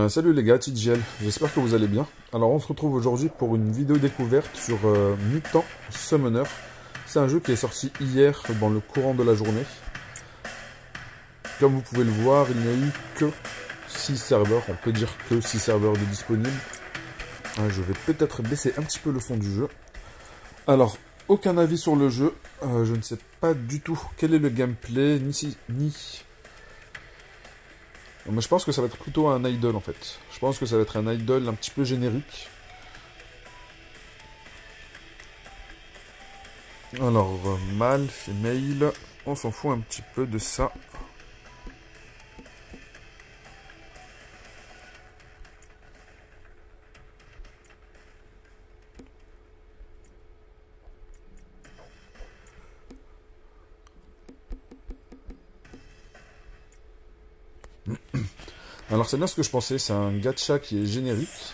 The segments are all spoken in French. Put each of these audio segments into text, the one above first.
Salut les gars, TGL, j'espère que vous allez bien. Alors on se retrouve aujourd'hui pour une vidéo découverte sur Mutant Summoner. C'est un jeu qui est sorti hier dans le courant de la journée. Comme vous pouvez le voir, il n'y a eu que 6 serveurs, on peut dire que 6 serveurs de disponibles. Je vais peut-être baisser un petit peu le son du jeu. Alors, aucun avis sur le jeu, je ne sais pas du tout quel est le gameplay, Mais je pense que ça va être plutôt un idol en fait. Je pense que ça va être un idol un petit peu générique. Alors, mâle, female, on s'en fout un petit peu de ça. Alors c'est bien ce que je pensais, c'est un gacha qui est générique.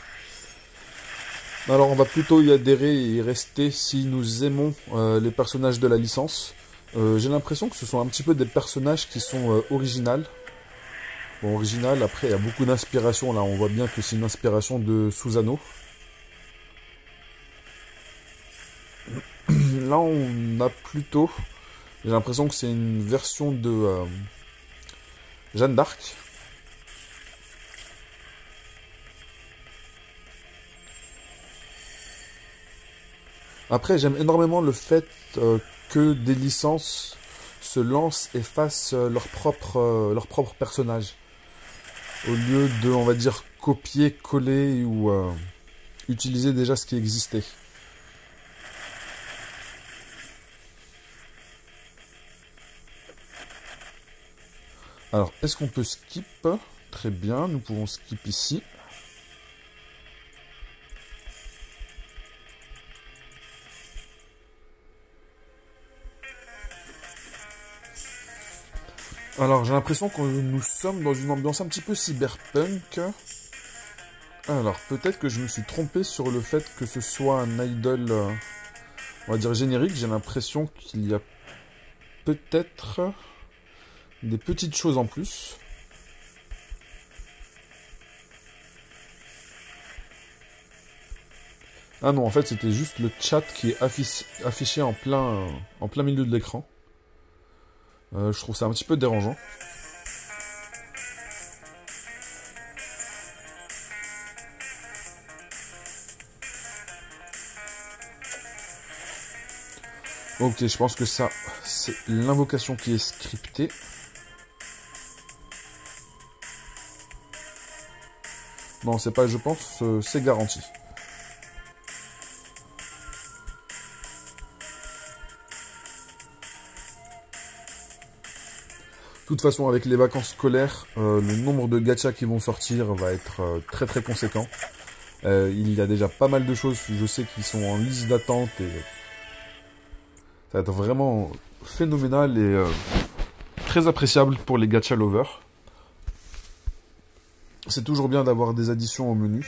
Alors on va plutôt y adhérer et y rester si nous aimons les personnages de la licence. J'ai l'impression que ce sont un petit peu des personnages qui sont originales. Bon, original, après il y a beaucoup d'inspiration, là on voit bien que c'est une inspiration de Susanoo. Là on a plutôt, j'ai l'impression que c'est une version de Jeanne d'Arc. Après, j'aime énormément le fait que des licences se lancent et fassent leur propre personnage. Au lieu de, on va dire, copier, coller ou utiliser déjà ce qui existait. Alors, est-ce qu'on peut skip? Très bien, nous pouvons skip ici. Alors, j'ai l'impression que nous sommes dans une ambiance un petit peu cyberpunk. Alors, peut-être que je me suis trompé sur le fait que ce soit un idol, on va dire générique. J'ai l'impression qu'il y a peut-être des petites choses en plus. Ah non, en fait, c'était juste le chat qui est affiché en plein milieu de l'écran. Je trouve ça un petit peu dérangeant. Ok, je pense que ça, c'est l'invocation qui est scriptée. Non, c'est pas, je pense, c'est garanti. De toute façon, avec les vacances scolaires, le nombre de gachas qui vont sortir va être très très conséquent. Il y a déjà pas mal de choses, je sais, qui sont en liste d'attente et ça va être vraiment phénoménal et très appréciable pour les gacha lovers. C'est toujours bien d'avoir des additions au menu.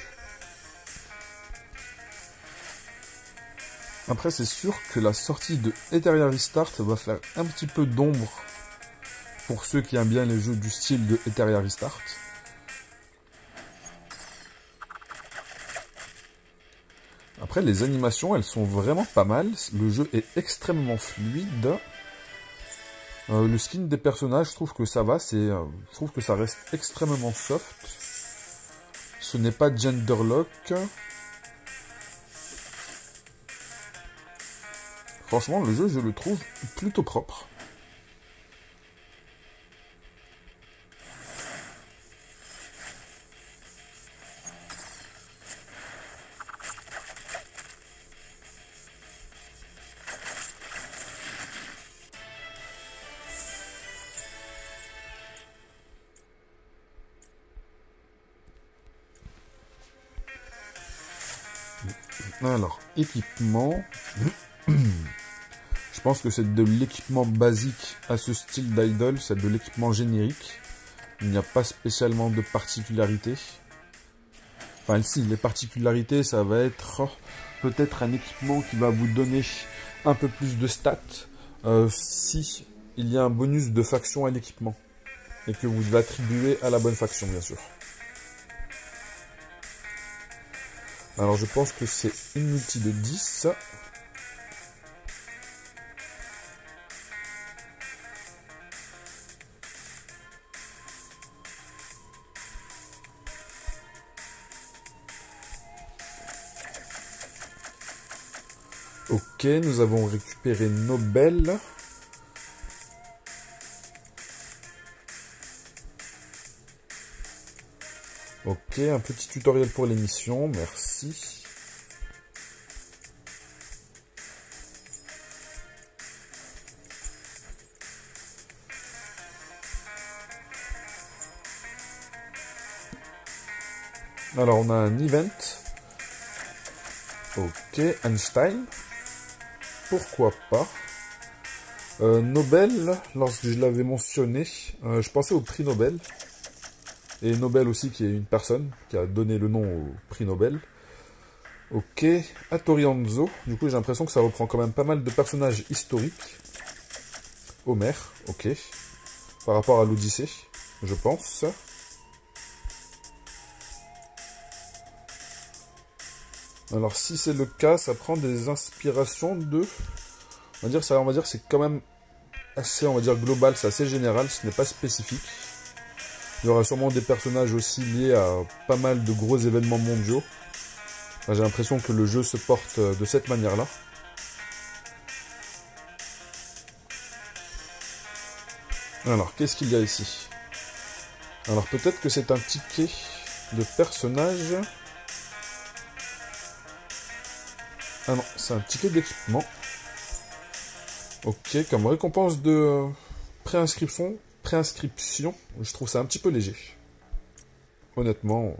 Après, c'est sûr que la sortie de Etheria Restart va faire un petit peu d'ombre pour ceux qui aiment bien les jeux du style de Etheria Restart. Après, les animations, elles sont vraiment pas mal. Le jeu est extrêmement fluide. Le skin des personnages, je trouve que ça va. Je trouve que ça reste extrêmement soft. Ce n'est pas genderlock. Franchement, le jeu, je le trouve plutôt propre. Alors, équipement. Je pense que c'est de l'équipement basique à ce style d'idol, c'est de l'équipement générique. Il n'y a pas spécialement de particularités. Enfin, si, les particularités, ça va être peut-être un équipement qui va vous donner un peu plus de stats si il y a un bonus de faction à l'équipement. Et que vous devez attribuer à la bonne faction, bien sûr. Alors je pense que c'est une multi de 10. Ok, nous avons récupéré Nobel. Ok, un petit tutoriel pour l'émission, merci. Alors on a un event. Ok, Einstein. Pourquoi pas. Nobel, lorsque je l'avais mentionné, je pensais au prix Nobel. Et Nobel aussi, qui est une personne qui a donné le nom au prix Nobel. Ok, Hattori Hanzo. Du coup, j'ai l'impression que ça reprend quand même pas mal de personnages historiques. Homère, ok. Par rapport à l'Odyssée, je pense. Alors, si c'est le cas, ça prend des inspirations de... On va dire que c'est quand même assez, on va dire, global, c'est assez général, ce n'est pas spécifique. Il y aura sûrement des personnages aussi liés à pas mal de gros événements mondiaux. Enfin, j'ai l'impression que le jeu se porte de cette manière-là. Alors, qu'est-ce qu'il y a ici? Alors, peut-être que c'est un ticket de personnage. Ah non, c'est un ticket d'équipement. Ok, comme récompense de préinscription, je trouve ça un petit peu léger. Honnêtement,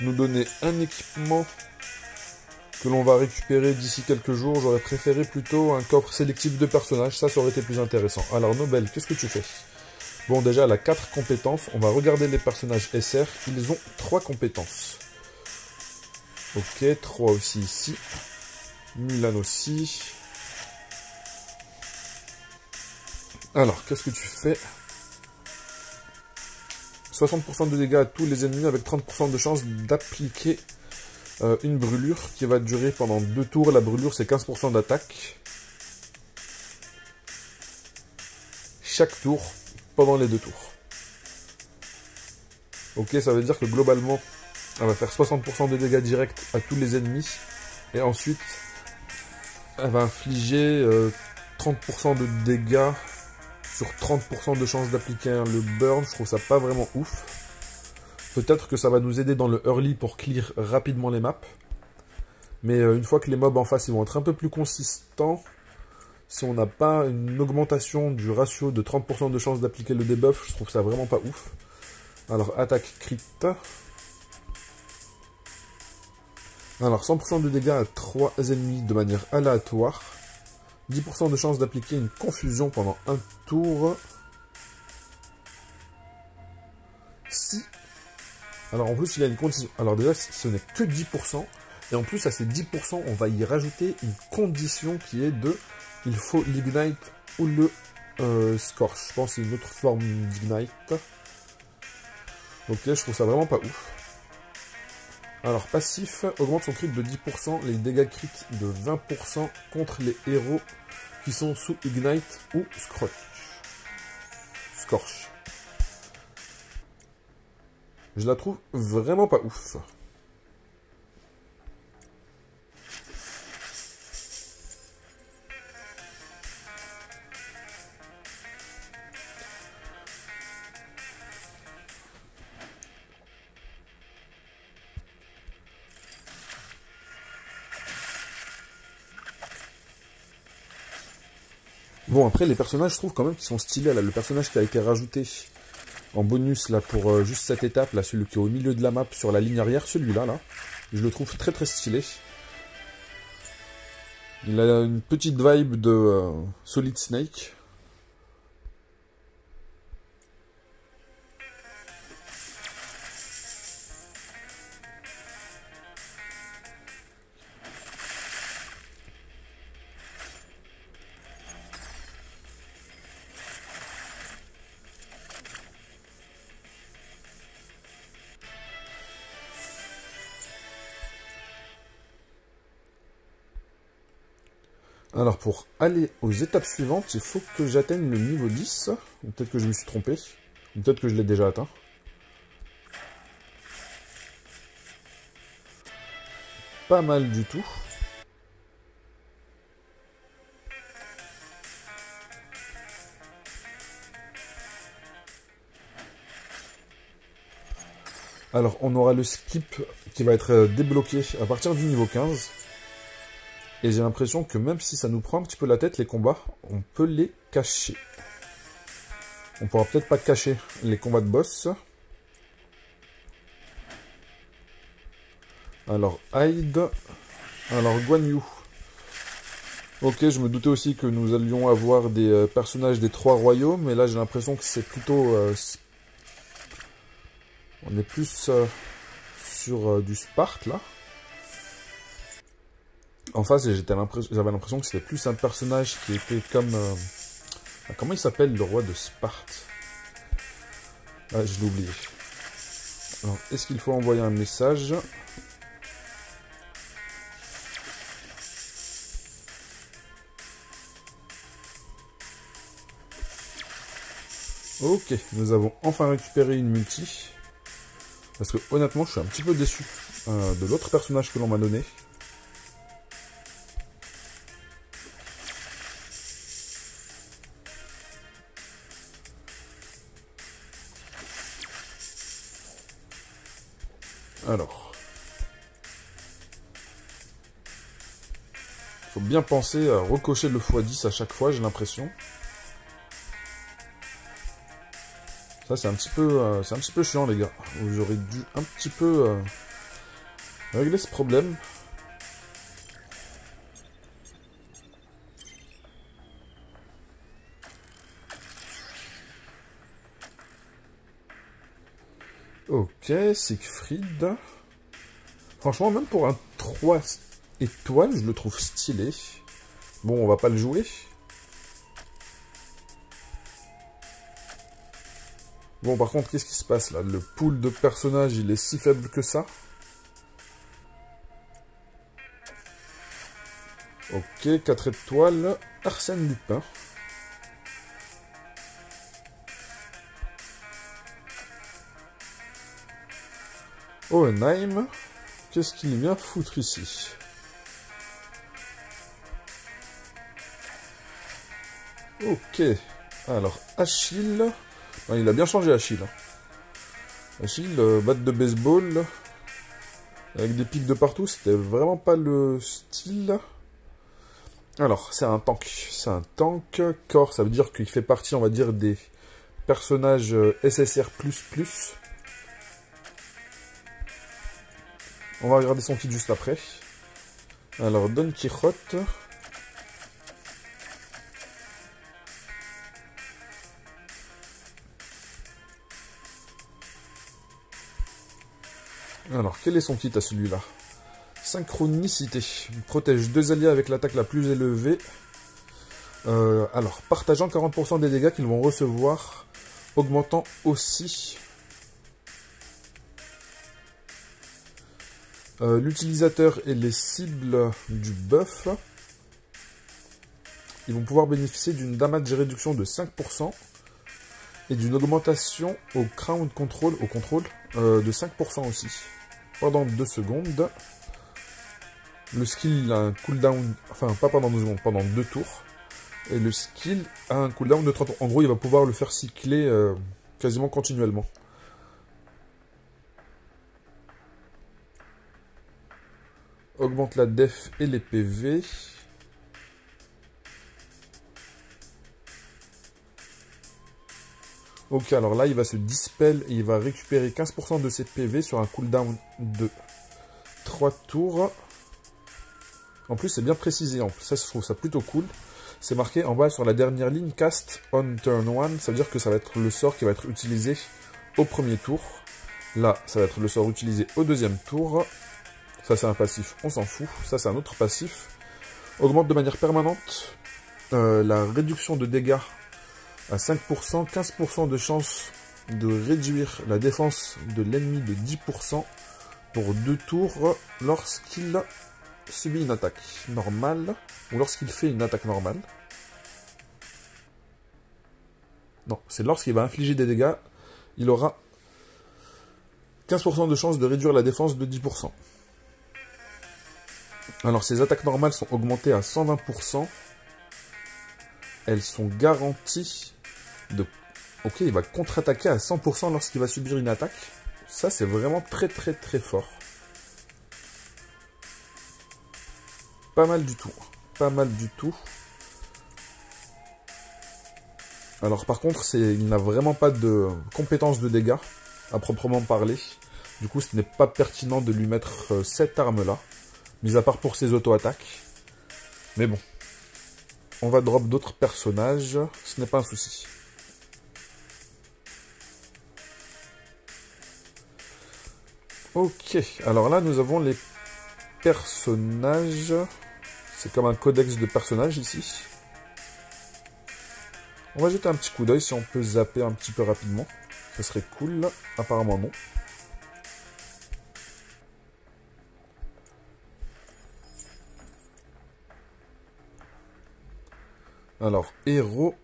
nous donner un équipement que l'on va récupérer d'ici quelques jours, j'aurais préféré plutôt un coffre sélectif de personnages, ça aurait été plus intéressant. Alors Nobel, qu'est-ce que tu fais? Bon, déjà, elle a 4 compétences, on va regarder les personnages SR, ils ont 3 compétences. Ok, 3 aussi ici. Mulan aussi. Alors, qu'est-ce que tu fais? 60% de dégâts à tous les ennemis avec 30% de chance d'appliquer une brûlure qui va durer pendant 2 tours. La brûlure, c'est 15% d'attaque. Chaque tour, pendant les 2 tours. Ok, ça veut dire que globalement, elle va faire 60% de dégâts directs à tous les ennemis. Et ensuite, elle va infliger 30% de dégâts sur 30% de chance d'appliquer le burn. Je trouve ça pas vraiment ouf. Peut-être que ça va nous aider dans le early pour clear rapidement les maps. Mais une fois que les mobs en face ils vont être un peu plus consistants, si on n'a pas une augmentation du ratio de 30% de chance d'appliquer le debuff, je trouve ça vraiment pas ouf. Alors attaque crit. Alors 100% de dégâts à 3 ennemis de manière aléatoire. 10% de chance d'appliquer une confusion pendant un tour. Si... Alors en plus il y a une condition. Alors déjà ce n'est que 10%. Et en plus à ces 10% on va y rajouter une condition qui est de... Il faut l'ignite ou le scorch. Je pense que c'est une autre forme d'ignite. Ok, je trouve ça vraiment pas ouf. Alors passif, augmente son crit de 10%, les dégâts crit de 20% contre les héros qui sont sous ignite ou scorch. Je la trouve vraiment pas ouf. Bon, après, les personnages, je trouve quand même qu'ils sont stylés. Là, le personnage qui a été rajouté en bonus là pour juste cette étape, là, celui qui est au milieu de la map sur la ligne arrière, celui-là, là, je le trouve très très stylé. Il a une petite vibe de Solid Snake. Alors pour aller aux étapes suivantes, il faut que j'atteigne le niveau 10. Ou peut-être que je me suis trompé. Ou peut-être que je l'ai déjà atteint. Pas mal du tout. Alors on aura le skip qui va être débloqué à partir du niveau 15. Et j'ai l'impression que même si ça nous prend un petit peu la tête, les combats, on peut les cacher. On pourra peut-être pas cacher les combats de boss. Alors, Hyde. Alors, Guan Yu. Ok, je me doutais aussi que nous allions avoir des personnages des 3 royaumes. Mais là, j'ai l'impression que c'est plutôt... on est plus sur du Sparte, là. En face, j'avais l'impression que c'était plus un personnage qui était comme... comment il s'appelle, le roi de Sparte? Ah, je l'ai oublié. Alors, est-ce qu'il faut envoyer un message? Ok, nous avons enfin récupéré une multi. Parce que honnêtement, je suis un petit peu déçu de l'autre personnage que l'on m'a donné. Alors, il faut bien penser à recocher le x10 à chaque fois, j'ai l'impression. Ça, c'est un petit peu chiant, les gars. J'aurais dû un petit peu régler ce problème. Ok, Siegfried. Franchement, même pour un 3 étoiles, je le trouve stylé. Bon, on va pas le jouer. Bon, par contre, qu'est-ce qui se passe là? Le pool de personnages, il est si faible que ça. Ok, 4 étoiles. Arsène Lupin. Hohenheim. Qu'est-ce qu'il vient foutre ici? Ok. Alors, Achille. Non, il a bien changé, Achille. Achille, batte de baseball. Avec des pics de partout, c'était vraiment pas le style. Alors, c'est un tank. C'est un tank. Corps, ça veut dire qu'il fait partie, on va dire, des personnages SSR++. On va regarder son kit juste après. Alors, Don Quichotte. Alors, quel est son kit à celui-là? Synchronicité. Il protège 2 alliés avec l'attaque la plus élevée. Alors, partageant 40% des dégâts qu'ils vont recevoir, augmentant aussi l'utilisateur et les cibles du buff. Ils vont pouvoir bénéficier d'une damage réduction de 5% et d'une augmentation au crown control, de 5% aussi. Pendant 2 secondes. Le skill il a un cooldown, enfin pas pendant 2 secondes, pendant 2 tours. Et le skill a un cooldown de 30 tours. En gros, il va pouvoir le faire cycler quasiment continuellement. Augmente la def et les PV. Ok, alors là, il va se dispel et il va récupérer 15% de ses PV sur un cooldown de 3 tours. En plus, c'est bien précisé. Ça, je trouve ça plutôt cool. C'est marqué en bas sur la dernière ligne, cast on turn 1. Ça veut dire que ça va être le sort qui va être utilisé au premier tour. Là, ça va être le sort utilisé au deuxième tour. Ça, c'est un passif, on s'en fout. Ça, c'est un autre passif. Augmente de manière permanente la réduction de dégâts à 5%. 15% de chance de réduire la défense de l'ennemi de 10% pour 2 tours lorsqu'il subit une attaque normale, ou lorsqu'il fait une attaque normale. Non, c'est lorsqu'il va infliger des dégâts, il aura 15% de chance de réduire la défense de 10%. Alors, ses attaques normales sont augmentées à 120%. Elles sont garanties de... Ok, il va contre-attaquer à 100% lorsqu'il va subir une attaque. Ça, c'est vraiment très très très fort. Pas mal du tout. Pas mal du tout. Alors par contre, il n'a vraiment pas de compétences de dégâts, à proprement parler. Du coup, ce n'est pas pertinent de lui mettre cette arme-là, mis à part pour ses auto-attaques. Mais bon, on va drop d'autres personnages, ce n'est pas un souci. Ok, alors là, nous avons les personnages. C'est comme un codex de personnages ici. On va jeter un petit coup d'œil si on peut zapper un petit peu rapidement. Ça serait cool. Apparemment non. Alors, héros.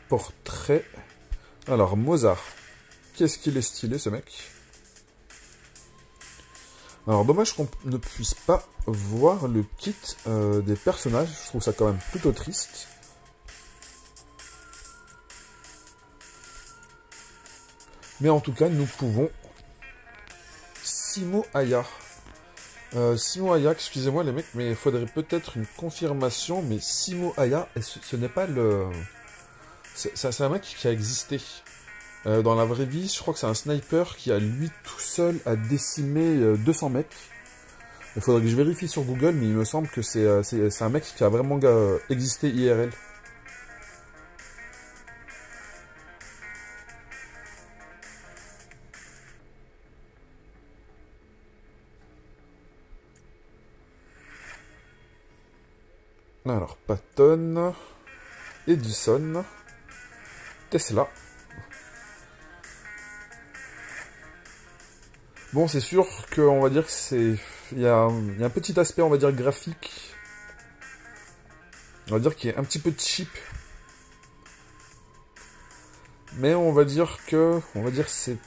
Portrait. Alors, Mozart. Qu'est-ce qu'il est stylé ce mec. Alors, dommage qu'on ne puisse pas voir le kit des personnages. Je trouve ça quand même plutôt triste. Mais en tout cas, nous pouvons... Simo Aya. Simo Aya, excusez-moi les mecs, mais il faudrait peut-être une confirmation. Mais Simo Aya, ce n'est pas le... C'est un mec qui a existé. Dans la vraie vie, je crois que c'est un sniper qui a lui tout seul à décimer 200 mecs. Il faudrait que je vérifie sur Google, mais il me semble que c'est un mec qui a vraiment existé IRL. Alors, Patton, Edison, Tesla. Bon, c'est sûr qu'on va dire que c'est... Il y a un petit aspect, on va dire, graphique. On va dire qu'il est un petit peu cheap. Mais on va dire que...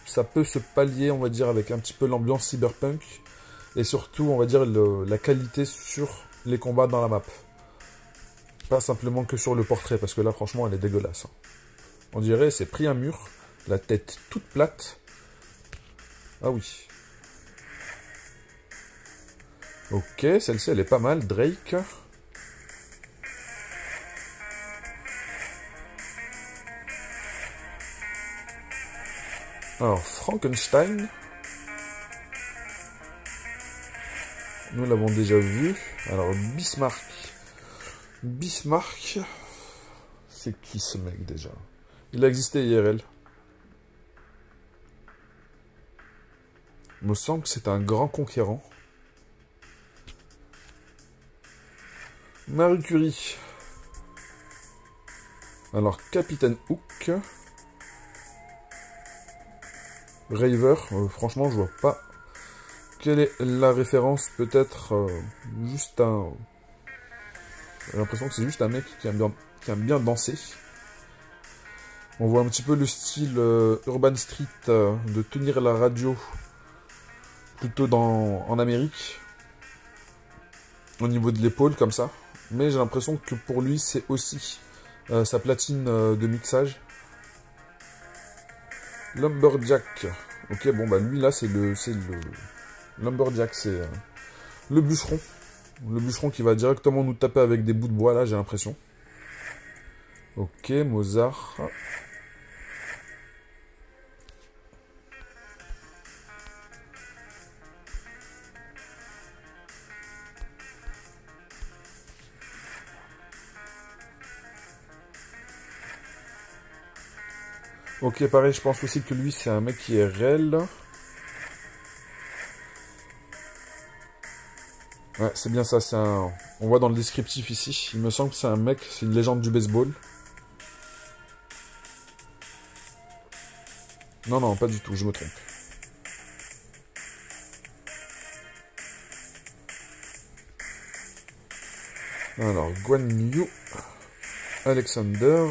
ça peut se pallier, on va dire, avec un petit peu l'ambiance cyberpunk. Et surtout, on va dire, la qualité sur les combats dans la map. Pas simplement que sur le portrait, parce que là, franchement, elle est dégueulasse. On dirait, c'est pris un mur, la tête toute plate. Ah oui. Ok, celle-ci, elle est pas mal. Drake. Alors, Frankenstein. Nous l'avons déjà vu. Alors, Bismarck. Bismarck. C'est qui ce mec déjà? Il a existé IRL. Il me semble que c'est un grand conquérant. Marie Curie. Alors, Capitaine Hook. Raver. Franchement, je vois pas. Quelle est la référence? Peut-être juste un... J'ai l'impression que c'est juste un mec qui aime bien danser. On voit un petit peu le style Urban Street de tenir la radio plutôt en Amérique. Au niveau de l'épaule, comme ça. Mais j'ai l'impression que pour lui, c'est aussi sa platine de mixage. Lumberjack. Ok, bon, bah lui, là, c'est le Lumberjack, c'est le bûcheron. Le bûcheron qui va directement nous taper avec des bouts de bois, là, j'ai l'impression. Ok, Mozart. Ok, pareil, je pense aussi que lui, c'est un mec qui est réel. Ouais, c'est bien ça, c'est un... On voit dans le descriptif ici, il me semble que c'est un mec, c'est une légende du baseball. Non, non, pas du tout, je me trompe. Alors, Guan Yu, Alexander,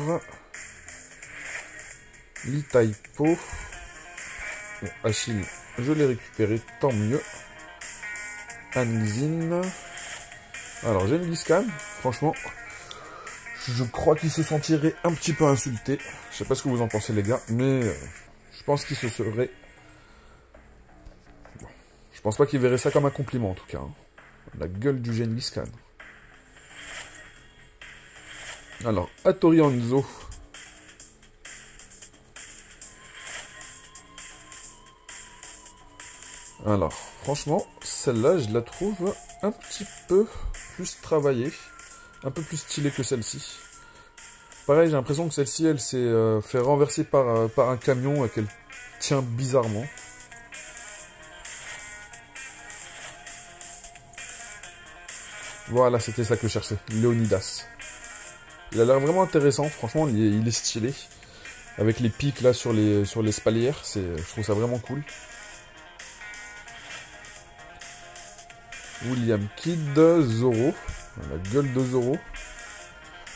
Li Taipo. Bon, Achille, je l'ai récupéré, tant mieux. Anxin. Alors, Gengis Khan, franchement, je crois qu'il se sentirait un petit peu insulté. Je sais pas ce que vous en pensez, les gars, mais je pense qu'il se serait... Bon, je pense pas qu'il verrait ça comme un compliment, en tout cas. Hein. La gueule du Gengis Khan. Alors, Hattori Hanzo. Alors, franchement, celle-là, je la trouve un petit peu plus travaillée, un peu plus stylée que celle-ci. Pareil, j'ai l'impression que celle-ci, elle s'est fait renverser par un camion et qu'elle tient bizarrement. Voilà, c'était ça que je cherchais, Léonidas. Il a l'air vraiment intéressant, franchement, il est stylé. Avec les pics là sur les spalières, je trouve ça vraiment cool. William Kidd, Zoro, la gueule de Zoro.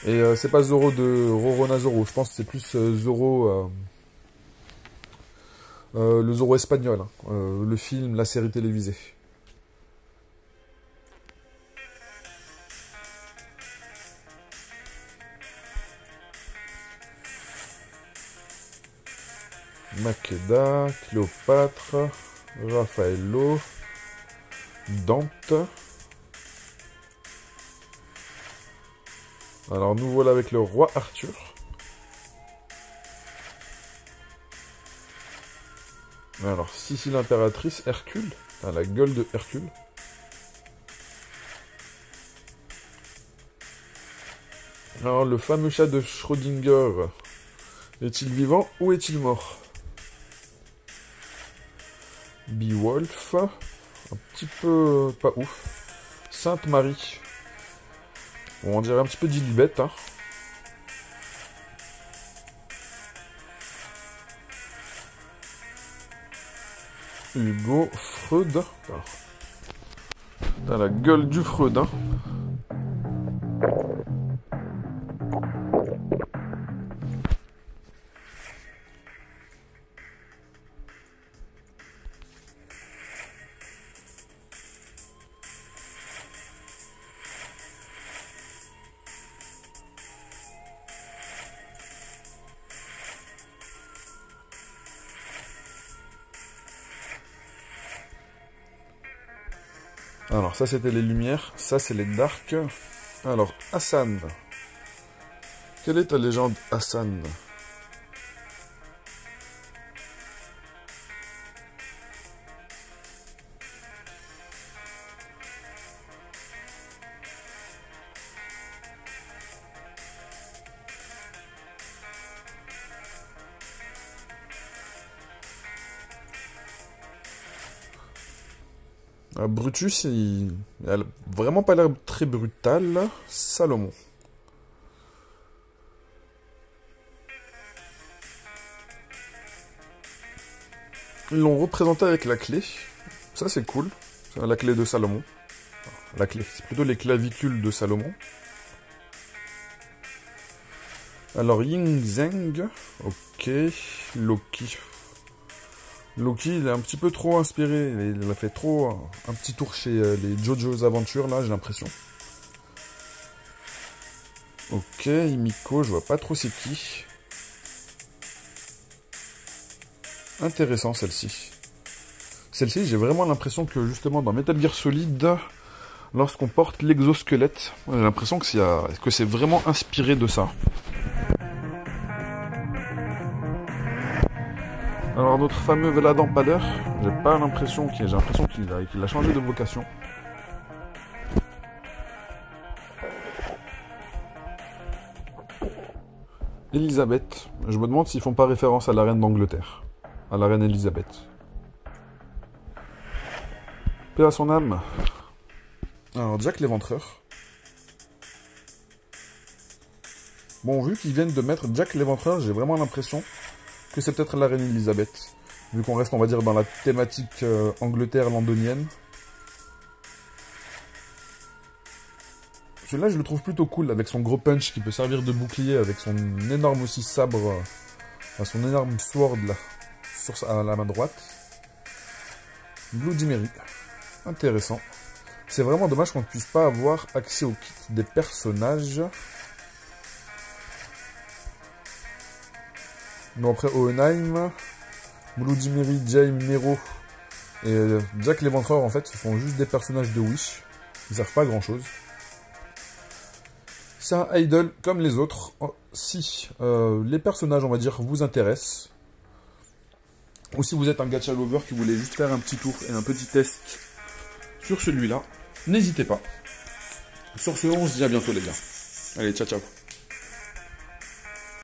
Et c'est pas Zoro de Rorona Zoro, je pense que c'est plus Zoro, le Zoro espagnol, hein, le film, la série télévisée. Makeda, Cléopâtre, Raffaello, Dante. Alors nous voilà avec le roi Arthur. Alors Sissi l'impératrice, Hercule. Ah, la gueule de Hercule. Alors le fameux chat de Schrödinger. Est-il vivant ou est-il mort? Beowulf. Un petit peu pas ouf. Sainte Marie. Bon, on dirait un petit peu d'Ilibet, hein. Hugo, Freud. T'as la gueule du Freud, hein. Alors ça c'était les lumières, ça c'est les darks. Alors Hassan. Quelle est ta légende Hassan? Brutus, il a vraiment pas l'air très brutal. Salomon. Ils l'ont représenté avec la clé. Ça, c'est cool. C'est la clé de Salomon. La clé, c'est plutôt les clavicules de Salomon. Alors, Ying Zheng. Ok. Loki. Loki, il est un petit peu trop inspiré. Il a fait trop un petit tour chez les JoJo's Adventure, là, j'ai l'impression. Ok, Himiko, je vois pas trop c'est qui. Intéressant, celle-ci. Celle-ci, j'ai vraiment l'impression que, justement, dans Metal Gear Solid, lorsqu'on porte l'exosquelette, j'ai l'impression que c'est vraiment inspiré de ça. Alors notre fameux Véladan Pader, j'ai l'impression qu'il a changé de vocation. Elisabeth, je me demande s'ils font pas référence à la reine d'Angleterre, à la reine Elisabeth. Paix à son âme. Alors Jack l'Éventreur. Bon, vu qu'ils viennent de mettre Jack l'Éventreur, j'ai vraiment l'impression que c'est peut-être la reine Elisabeth. Vu qu'on reste, on va dire, dans la thématique Angleterre londonienne. Celui-là, je le trouve plutôt cool, avec son gros punch qui peut servir de bouclier, avec son énorme aussi sabre, son énorme sword là, à la main droite. Bloody Mary. Intéressant. C'est vraiment dommage qu'on ne puisse pas avoir accès au kit des personnages. Bon, après Hohenheim, Bloody Mary, Jaime, Nero et Jack l'Éventreur, en fait, ce sont juste des personnages de Wish. Ils servent pas à grand chose. C'est un idol comme les autres. Si les personnages, on va dire, vous intéressent, ou si vous êtes un gacha lover qui voulait juste faire un petit tour et un petit test sur celui-là, n'hésitez pas. Sur ce, on se dit à bientôt les gars. Allez, ciao ciao.